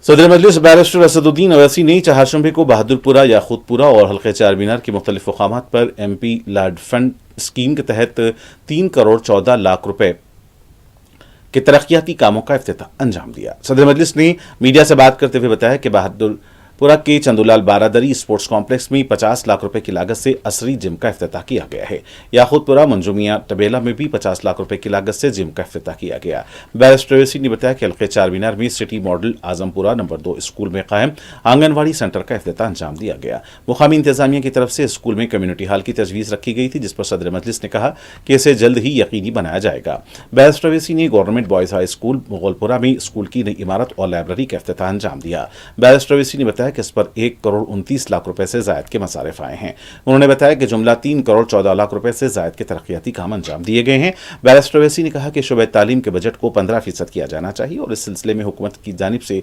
सदर मजलिस बैरिस्टर असदुद्दीन अवैसी ने चहारशंबे को बहादुरपुरा, याकूतपुरा और हल्के चारमीनार के मुख्तलिफ मकामात पर MP लाड फंड स्कीम के तहत 3 करोड़ 14 लाख रुपए के तरक्याती कामों का इफ्तिताह अंजाम दिया। सदर मजलिस ने मीडिया से बात करते हुए बताया कि बहादुरपुरा के चंदूलाल बारादरी स्पोर्ट्स कॉम्प्लेक्स में 50 लाख रुपए की लागत से असरी जिम का इफ्तिताह किया गया है। याकूतपुरा मंजूमिया टबेला में भी 50 लाख रुपए की लागत से जिम का इफ्तिताह किया गया। बैरिस्टर अवैसी ने बताया कि हल्के चारमीनार में city model Azampura number 2 school में कायम आंगनवाड़ी सेंटर का इफ्तिताह अंजाम दिया गया। मुकामी इंतजामिया की तरफ से स्कूल में कम्युनिटी हॉल की तजवीज़ रखी गई थी, जिस पर सदर मजलिस ने कहा कि इसे जल्द ही यकीनी बनाया जाएगा। बैरिस्टर अवैसी ने government boys high school Mughalpura में स्कूल की नई इमारत और लाइब्रेरी का इफ्तिताह अंजाम दिया। बैरिस्टर अवैसी ने बताया कि इस पर 1 करोड़ 29 लाख रुपए से जायद के मसारिफ आए हैं। उन्होंने बताया कि जुमला 3 करोड़ 14 लाख रुपए से जायद के तरक्याती काम अंजाम दिए गए हैं। बैरिस्टर अवैसी ने कहा कि शोबे तालीम के बजट को 15% किया जाना चाहिए और इस सिलसिले में हुकूमत की जानिब से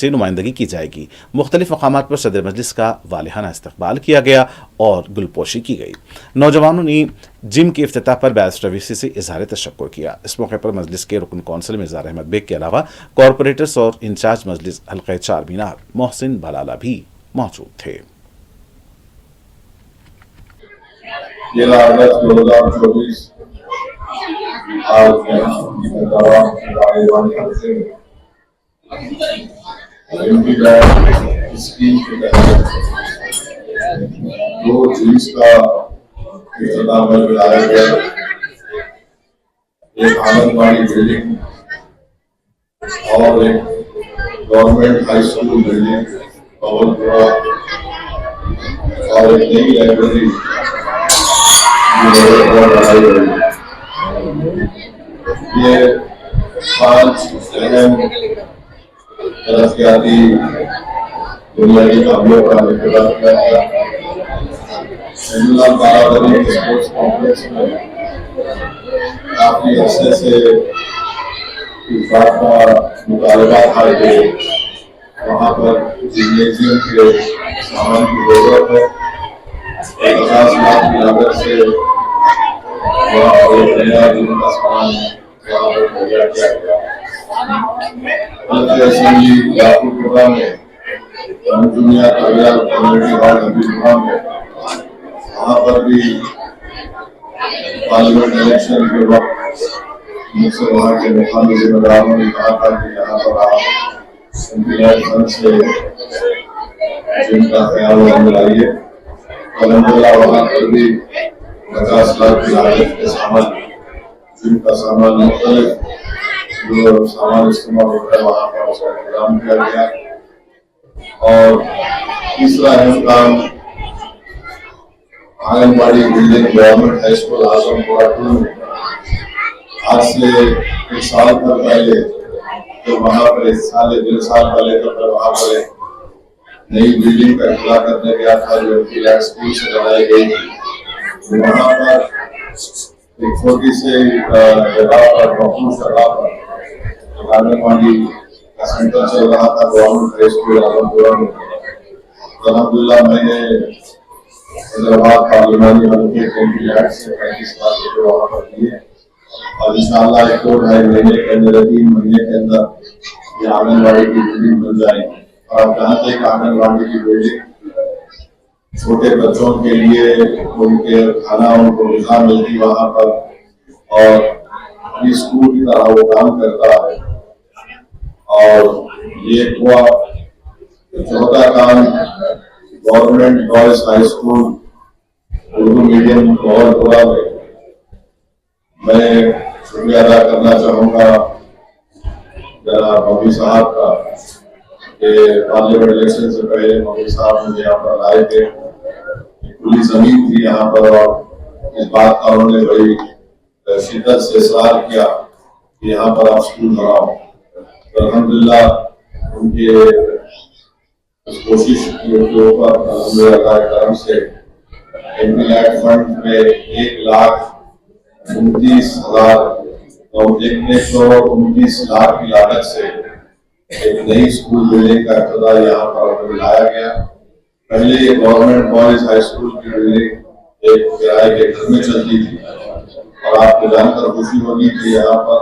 नुमाइंदगी की जाएगी। मुख्तलिफ मकामात पर सदर मजलिस का वालिहाना इस्तकबाल किया गया और गुलपोशी की गई। नौजवानों ने जिम के इफ्तिताह पर बैरिस्टर अवैसी से इजहार तशक्कुर किया। इस मौके पर मजलिस के रुकन कौंसिल मिर्जार अहमद बेग के अलावा कॉरपोरेटर्स और इंचार्ज मजलिस हल्के चारमीनार मोहसिन बलाला भी मौजूद थे। बनाया गया एक आंगनबाड़ी बिल्डिंग और एक government high school building Bahadurpura और एक नई लाइब्रेरी बनाई गई। ये 5 अहम तरक्याती बुनियादी कामों का इख्तिताम किया गया। चंदूलाल बारादरी स्पोर्ट्स कॉम्प्लेक्स में काफी अच्छे से इस बात का मुतालबा था कि वहाँ पर जिम्नेजियम के सामान की जरूरत है। 50 लाख की लागत से वहाँ पर एक नया जिम का सामान वहाँ पर मुहैया किया गया। असेंबली याकूतपुरा में मंजूमिया टबेला कम्युनिटी हॉल हबीबपुरा में वहाँ पर भी पार्लियामेंट इलेक्शन के वक्त मुझसे वहाँ के मुकामी जिम्मेदारों ने कहा था कि यहाँ पर आप MP से जिनका ख्याल लाइए। अल्हम्दुलिल्लाह वहाँ पर भी 50 लाख की लागत के सामान जिनका सामान मुख्तलिफ जो सामान इस्तेमाल होता है वहाँ पर उसका इंतजाम किया गया। और तीसरा अहम काम anganwadi building government high school Azampura 2 में आज से 1 साल पहले तो वहाँ पर 1 साल या 1.5 साल पहले तो वहाँ पर एक नई बिल्डिंग का इख्तिताम करने गया था जो कि स्कूल से बनाई गई थी। वहाँ पर एक छोटी सी जगह पर महफूज जगह पर आंगनबाड़ी का सेंटर चल रहा था गवर्नमेंट हाई स्कूल आजमपुरा में। अल्हम्दुलिल्लाह मैंने हैदराबाद पार्लियामानी हल्के MP से 35 लाख रुपए वहाँ पर दिए और इंशाअल्लाह 1-2 महीने के अंदर 3 महीने के अंदर ये आंगनबाड़ी की बिल्डिंग बन जाएगी। और जहाँ तक आंगनबाड़ी की बिल्डिंग छोटे बच्चों के लिए उनके खाना उनको ग़िज़ा मिलती वहाँ पर और स्कूल की तरह वो काम करता है। और ये हुआ चौथा काम government boys high school Urdu medium Bahadurpura में मैं शुक्रिया अदा करना चाहूँगा जनाब मौलवी साहब का कि पार्लियामेंट इलेक्शन से पहले मौलवी साहब मुझे यहाँ पर लाए थे। खुली जमीन थी यहाँ पर और इस बात का उन्होंने बड़ी शिद्दत से इसरार किया कि यहाँ पर आप स्कूल बनाओ। तो अल्हम्दुलिल्लाह उनके इस कोशिश के ऊपर अल्लाह के करम से MP फंड में 1,29 लाख की लागत से एक नई स्कूल बिल्डिंग का इख्तिताम यहाँ पर लाया गया। पहले ये गवर्नमेंट बॉयज हाई स्कूल की बिल्डिंग एक किराए के घर में चलती थी और आपको जानकर खुशी होगी कि यहाँ पर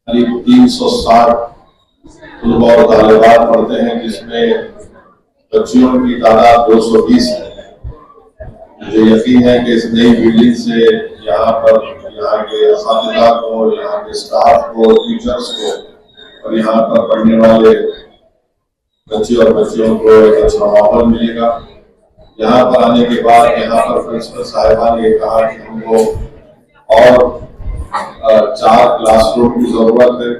करीब 360 तलबा और तालिबात पढ़ते हैं, जिसमें बच्चियों की तादाद 220 है। मुझे यकीन है कि इस नई बिल्डिंग से यहाँ के असातिज़ा को, यहाँ के स्टाफ को, टीचर्स को और यहाँ पर पढ़ने वाले बच्चे और बच्चियों को एक अच्छा माहौल मिलेगा। यहाँ पर आने के बाद यहाँ पर प्रिंसिपल साहिबा ने कहा कि हमको और 4 क्लासरूम की जरूरत है,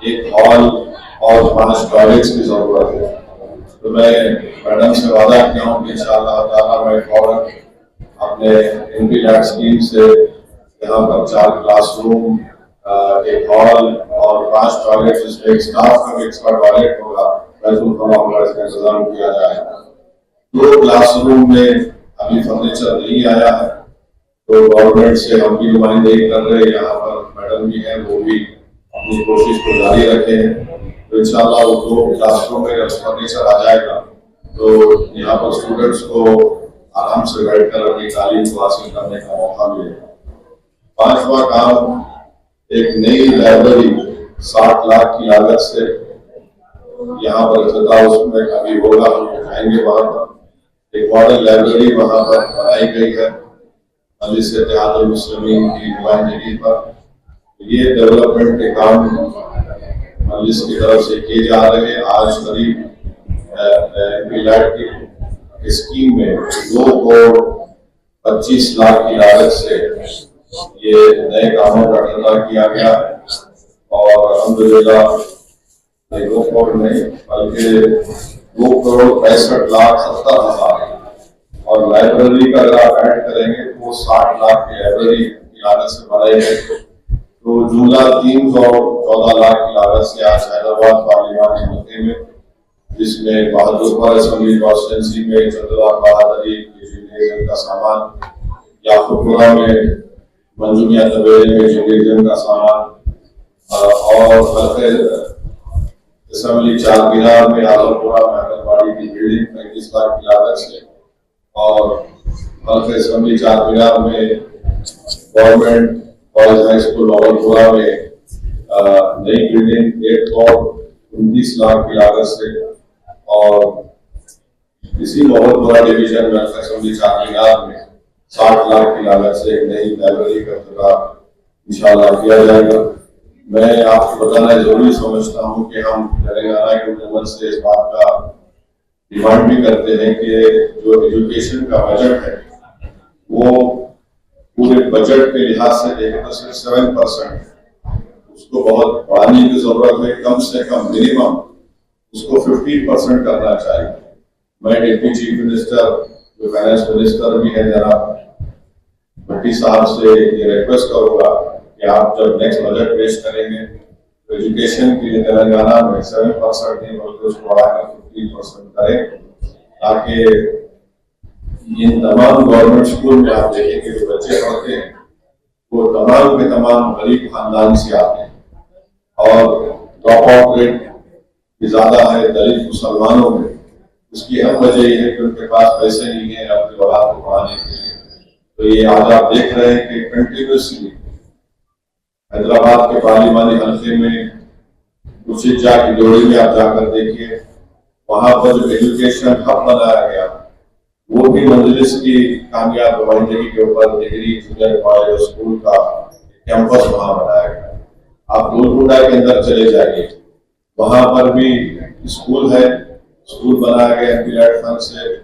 एक हॉल और 5 टॉयलेट्स की जरूरत है। तो मैं मैडम से वादा किया हूँ कि इंशाअल्लाह ताला मैं फौरन अपने एमपी लैड स्कीम से यहाँ पर 4 क्लासरूम, एक हॉल और 5 टॉयलेट, जिसमें एक स्टाफ का भी एक्स्ट्रा टॉयलेट होगा, इसका इंतजाम किया जाएगा। 2 क्लासरूम में अभी फर्नीचर नहीं आया है, तो गवर्नमेंट से हम भी नुमाइंदगी कर रहे हैं। यहाँ पर मैडम भी हैं, वो भी अपनी कोशिश को जारी रखे हैं। तो इंशाअल्लाह वो 2 क्लासरूम में जब फर्नीचर आ जाएगा तो यहाँ पर स्टूडेंट्स को आराम से बैठकर अपनी तालीम को हासिल करने का मौका मिलेगा। 5वां काम, एक नई लाइब्रेरी 60 लाख की लागत से यहाँ पर चलता, उसमें अभी होगा, हम जाएंगे वहां पर। एक मॉडल लाइब्रेरी वहां पर बनाई गई है मजलिस इत्तेहादुल मुस्लिमीन की नुमाइंदगी पर। ये डेवलपमेंट के काम मजलिस की तरफ से किए जा रहे हैं। आज करीब की स्कीम में 2 करोड़ 25 लाख की लागत से ये नए कामों का अदा किया गया और अल्हम्दुलिल्लाह 2 करोड़ नहीं बल्कि 2 करोड़ 65 लाख 70 हजार, और लाइब्रेरी का अगर आप ऐड करेंगे तो 60 लाख की लाइब्रेरी की लागत से बनाई गई। तो जुमला 314 लाख की लागत से आज हैदराबाद पार्लिमानी हल्के में, जिसमें बहादुरपुर असेंबली कॉन्स्टिट्यूंसी में चंद्रा बहादुरी जिम्नेजियम का सामान, याकूबपुरा में मंजूमिया तबेले में जिम्नेजियम का सामान, और असेंबली 4 मीनार में आलमपुरा में आंगनबाड़ी की बिल्डिंग 35 लाख की लागत से, और असेंबली 4 मीनार में गवर्नमेंट कॉलेज हाई स्कूल नौबतपुरा में नई बिल्डिंग 1 करोड़ 29 लाख की लागत से, और इसी नौबतपुरा डिवीजन में असेंबली 4 मीनार में 60 लाख की लागत से एक नई लाइब्रेरी का इंतजाम इंशाअल्लाह किया जाएगा। मैं आपको बताना जरूरी समझता हूँ कि हम तेलंगाना के हुकूमत से इस बात का डिमांड भी करते हैं कि जो एजुकेशन का बजट है वो पूरे बजट के लिहाज से देखें तो सिर्फ 7%, उसको बहुत बढ़ाने की जरूरत है। कम से कम मिनिमम उसको 15% करना चाहिए। मैं डिप्टी चीफ मिनिस्टर, जो फाइनेंस मिनिस्टर भी है, जनाब भट्टी साहब से ये रिक्वेस्ट करूंगा कि आप जब नेक्स्ट बजट पेश करेंगे तो एजुकेशन के लिए तेलंगाना में 7% नहीं बल्कि उसको बढ़ाकर 15% करें, ताकि इन तमाम गवर्नमेंट स्कूल में आप देखेंगे जो बच्चे पढ़ते हैं वो तमाम के तमाम गरीब खानदान से आते हैं, और ड्रॉप आउट रेट भी ज्यादा है दलित मुसलमानों में। उसकी अहम वजह यह है कि उनके पास पैसे नहीं है अपने औलाद को पढ़ाने के लिए। तो ये आज आप देख रहे हैं कि कंटिन्यूसली हैदराबाद के पार्लिमानी हल्के में उचिजा की जोड़ी में आप जाकर देखिए, वहां पर जो एजुकेशन हब बनाया गया वो भी मजलिस की कामयाब नुमाइंदगी के ऊपर डिग्री जूनियर कॉलेज और स्कूल का कैंपस वहां बनाया गया। आप गोलकुंडा के अंदर चले जाइए, वहां पर भी स्कूल है, स्कूल बनाया गया एमपी फंड से,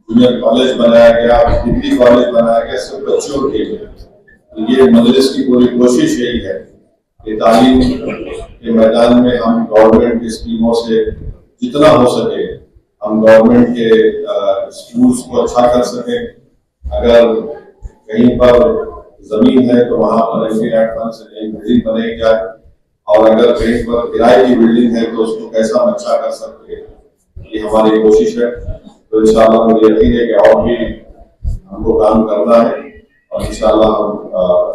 जूनियर कॉलेज बनाया गया, डिग्री कॉलेज बनाया गया, सब बच्चों के लिए। ये मजलिस की पूरी कोशिश यही है कि तालीम के मैदान में हम गवर्नमेंट की स्कीमों से जितना हो सके हम गवर्नमेंट के स्कूल्स को अच्छा कर सकें। अगर कहीं पर जमीन है तो वहां पर एमपी फंड से नई बिल्डिंग बनाई जाए, और अगर कहीं पर किराए की बिल्डिंग है तो उसको कैसा हम अच्छा कर सकते हैं, ये हमारी कोशिश है। तो इंशाअल्लाह मुझे यकीन है कि और भी हमको काम करना है और इंशाअल्लाह हम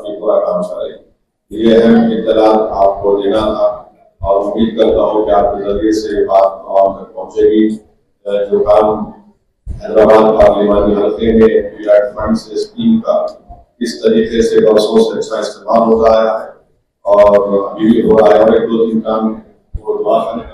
ये पूरा काम करेंगे। ये अहम इत्तलात आपको देना था और उम्मीद करता हूँ कि आपके जरिए से बात आवाम तक पहुँचेगी। जो काम हैदराबाद पार्लिमानी हल्के में फंड से स्कीम का इस तरीके से बरसों से अच्छा इस्तेमाल होता आया है और अभी भी हो रहा है, और 1-2 दिन काम वो दवाखाने